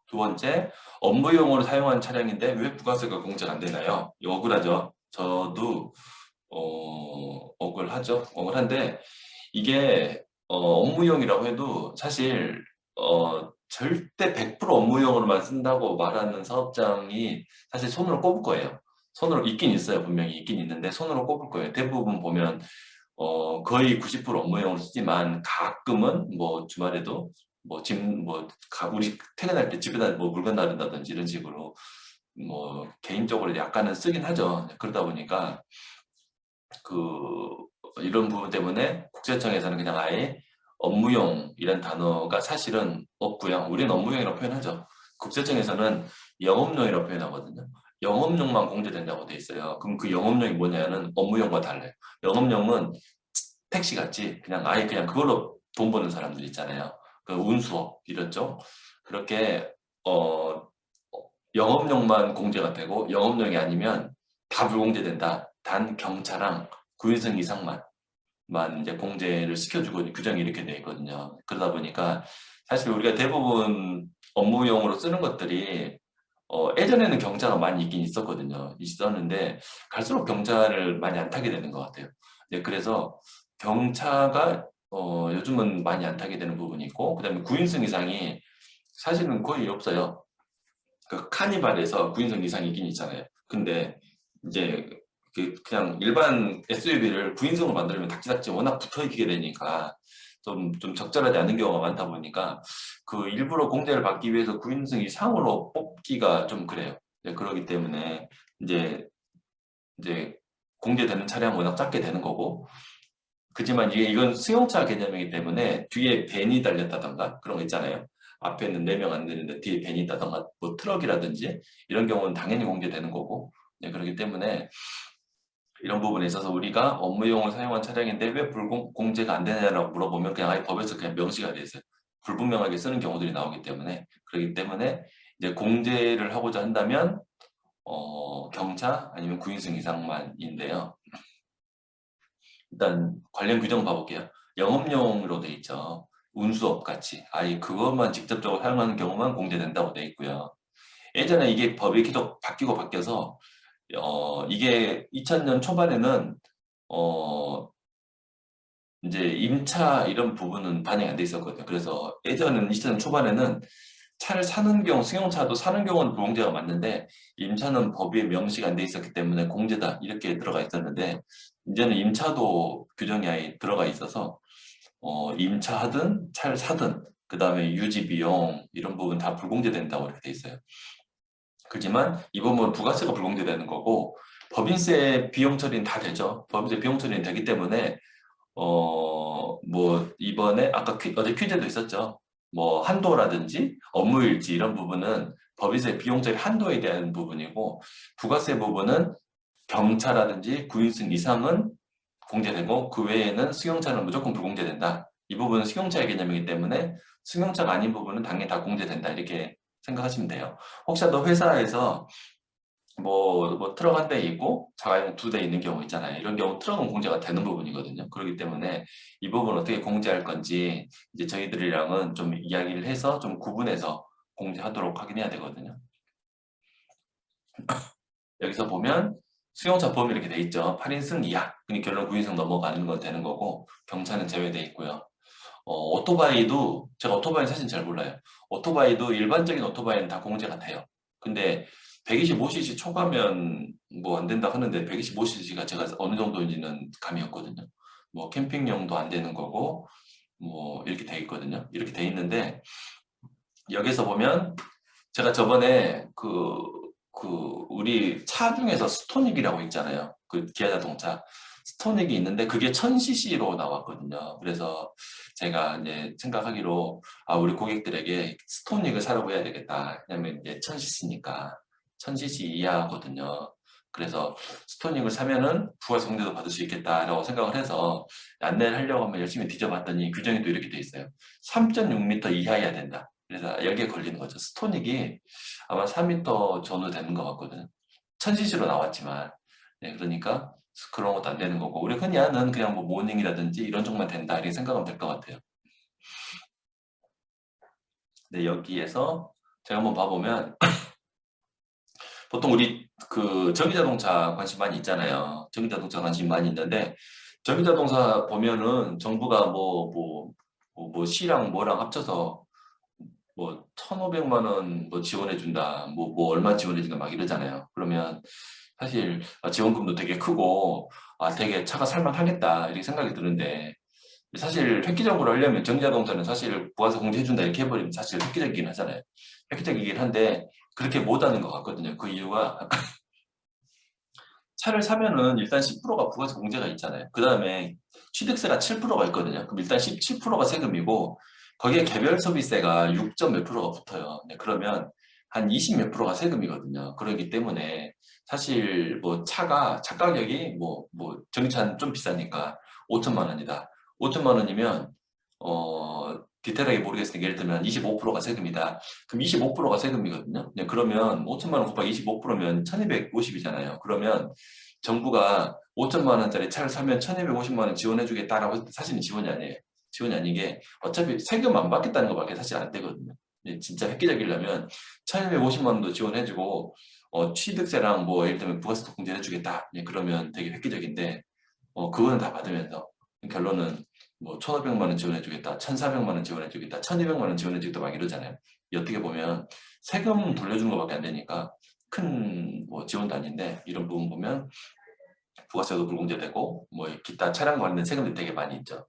두 번째, 업무용으로 사용하는 차량인데 왜 부가세가 공제가 안 되나요? 이거 억울하죠. 저도 억울하죠. 억울한데 이게 업무용이라고 해도 사실 절대 100% 업무용으로만 쓴다고 말하는 사업장이 사실 손으로 꼽을 거예요. 손으로 있긴 있어요. 분명히 있긴 있는데 손으로 꼽을 거예요. 대부분 보면 거의 90% 업무용으로 쓰지만 가끔은 뭐 주말에도 뭐 우리 퇴근할 때 집에다 뭐 물건 나른다든지 이런 식으로 뭐 개인적으로 약간은 쓰긴 하죠. 그러다 보니까 그 이런 부분 때문에 국세청에서는 그냥 아예 업무용이란 단어가 사실은 없고요. 우리는 업무용이라고 표현하죠. 국세청에서는 영업용이라고 표현하거든요. 영업용만 공제된다고 돼 있어요. 그럼 그 영업용이 뭐냐는 업무용과 달라요. 영업용은 택시같이 그냥 아예 그냥 그걸로 돈 버는 사람들 있잖아요. 그 운수업 이랬죠. 그렇게 영업용만 공제가 되고 영업용이 아니면 다 불공제된다. 단 경차랑 구인승 이상만 이제 공제를 시켜주고 규정이 이렇게 돼 있거든요. 그러다 보니까 사실 우리가 대부분 업무용으로 쓰는 것들이 예전에는 경차가 많이 있긴 있었거든요. 있었는데 갈수록 경차를 많이 안 타게 되는 것 같아요. 네, 그래서 경차가 요즘은 많이 안 타게 되는 부분이 있고 그다음에 구인승 이상이 사실은 거의 없어요. 그 카니발에서 9인승 이상 있긴 있잖아요. 근데 이제 그냥 일반 SUV를 9인승으로 만들면 닥치닥치 워낙 붙어 있게 되니까 좀 적절하지 않은 경우가 많다 보니까 그 일부러 공제를 받기 위해서 9인승 이상으로 뽑기가 좀 그래요. 그러기 때문에 이제 이제 공제되는 차량은 워낙 작게 되는 거고 그지만 이건 승용차 개념이기 때문에 뒤에 벤이 달렸다던가 그런 거 있잖아요. 앞에는 4명 안 되는데 뒤에 벤이 있다던가 뭐 트럭이라든지 이런 경우는 당연히 공개되는 거고 네, 그렇기 때문에 이런 부분에 있어서 우리가 업무용을 사용한 차량인데 왜 불공제가 안 되냐라고 물어보면 그냥 아예 법에서 그냥 명시가 돼 있어요. 불분명하게 쓰는 경우들이 나오기 때문에 그렇기 때문에 이제 공제를 하고자 한다면 경차 아니면 구인승 이상만인데요. 일단 관련 규정 봐볼게요. 영업용으로 돼 있죠. 운수업 같이 아예 그것만 직접적으로 사용하는 경우만 공제된다고 돼 있고요. 예전에 이게 법이 계속 바뀌고 바뀌어서 이게 2000년 초반에는 어 이제 임차 이런 부분은 반영이 안 돼 있었거든요. 그래서 예전에는 2000년 초반에는 차를 사는 경우, 승용차도 사는 경우는 불공제가 맞는데 임차는 법에 명시가 안 돼 있었기 때문에 공제다 이렇게 들어가 있었는데 이제는 임차도 규정이 아예 들어가 있어서 임차하든 차를 사든 그 다음에 유지 비용 이런 부분 다 불공제된다고 이렇게 돼 있어요. 그렇지만 이 부분은 부가세가 불공제되는 거고 법인세 비용 처리는 다 되죠. 법인세 비용 처리는 되기 때문에 뭐 이번에 아까 어제 퀴즈도 있었죠. 뭐 한도라든지 업무일지 이런 부분은 법인세 비용 처리 한도에 대한 부분이고 부가세 부분은 경차라든지 구인승 이상은 공제되고 그 외에는 승용차는 무조건 불공제된다. 이 부분은 승용차의 개념이기 때문에 승용차가 아닌 부분은 당연히 다 공제된다. 이렇게 생각하시면 돼요. 혹시라도 회사에서 뭐 트럭 한 대 있고 자가용 2대 있는 경우 있잖아요. 이런 경우 트럭은 공제가 되는 부분이거든요. 그렇기 때문에 이 부분 어떻게 공제할 건지 이제 저희들이랑은 좀 이야기를 해서 좀 구분해서 공제하도록 하긴 해야 되거든요. 여기서 보면 수용차 범위 이렇게 돼 있죠. 8인승 이하. 그러니까 결론 9인승 넘어가는 건 되는 거고 경차는 제외돼 있고요. 오토바이도 제가 오토바이 사실 잘 몰라요. 오토바이도 일반적인 오토바이는 다 공제가 돼요. 근데 125cc 초과면 뭐 안 된다 하는데 125cc가 제가 어느 정도인지는 감이 없거든요. 뭐 캠핑용도 안 되는 거고 뭐 이렇게 돼 있거든요. 이렇게 돼 있는데 여기서 보면 제가 저번에 우리 차 중에서 스토닉이라고 있잖아요. 그 기아 자동차. 스토닉이 있는데 그게 1000cc로 나왔거든요. 그래서 제가 이제 생각하기로 우리 고객들에게 스토닉을 사라고 해야 되겠다. 왜냐면 이제 1000cc니까 1000cc 이하거든요. 그래서 스토닉을 사면은 부가 성대도 받을 수 있겠다라고 생각을 해서 안내를 하려고 하면 열심히 뒤져봤더니 규정이 또 이렇게 돼 있어요. 3.6m 이하여야 된다. 그래서 여기에 걸리는 거죠. 스토닉이 아마 4m 전후 되는 것 같거든요. 1000cc로 나왔지만. 네, 그러니까 그런 것도 안 되는 거고. 우리 흔히 하는 그냥 뭐 모닝이라든지 이런 쪽만 된다. 이렇게 생각하면 될 것 같아요. 근데 여기에서 제가 한번 봐보면 보통 우리 그 전기자동차 관심 많이 있잖아요. 전기자동차 관심 많이 있는데 전기자동차 보면은 정부가 뭐 시랑 뭐랑 합쳐서 뭐 1,500만 원 뭐 지원해 준다. 뭐 얼마 지원해 준다 막 이러잖아요. 그러면 사실 지원금도 되게 크고 되게 차가 살만하겠다 이렇게 생각이 드는데 사실 획기적으로 하려면 전기자동차는 사실 부가세 공제해준다 이렇게 해버리면 사실 획기적이긴 하잖아요. 획기적이긴 한데 그렇게 못하는 것 같거든요. 그 이유가 차를 사면은 일단 10%가 부가세 공제가 있잖아요. 그 다음에 취득세가 7%가 있거든요. 그럼 일단 17%가 세금이고 거기에 개별 소비세가 6점 몇 프로가 붙어요. 네, 그러면 한 20 몇 프로가 세금이거든요. 그렇기 때문에 사실 뭐 차 가격이 뭐 전기차는 좀 비싸니까 5천만 원이다. 5천만 원이면 디테일하게 모르겠으니까 예를 들면 25%가 세금이다. 그럼 25%가 세금이거든요. 네, 그러면 5천만 원 곱하기 25%면 1250이잖아요. 그러면 정부가 5천만 원짜리 차를 사면 1250만 원 지원해주겠다라고 했을 때 사실은 지원이 아니에요. 지원이 아닌 게 어차피 세금 안 받겠다는 것밖에 사실 안 되거든요. 네, 진짜 획기적이려면 1250만 원도 지원해주고 취득세랑 뭐 예를 들면 부가세도 공제해주겠다. 네, 그러면 되게 획기적인데 그거는 다 받으면서 결론은 뭐 1,500만 원 지원해주겠다, 1,400만 원 지원해주겠다, 1,200만 원 지원해주겠다 막 이러잖아요. 어떻게 보면 세금 돌려주는 것밖에 안 되니까 큰 뭐 지원도 아닌데 이런 부분 보면 부가세도 불공제되고 뭐 기타 차량 관련 세금들이 되게 많이 있죠.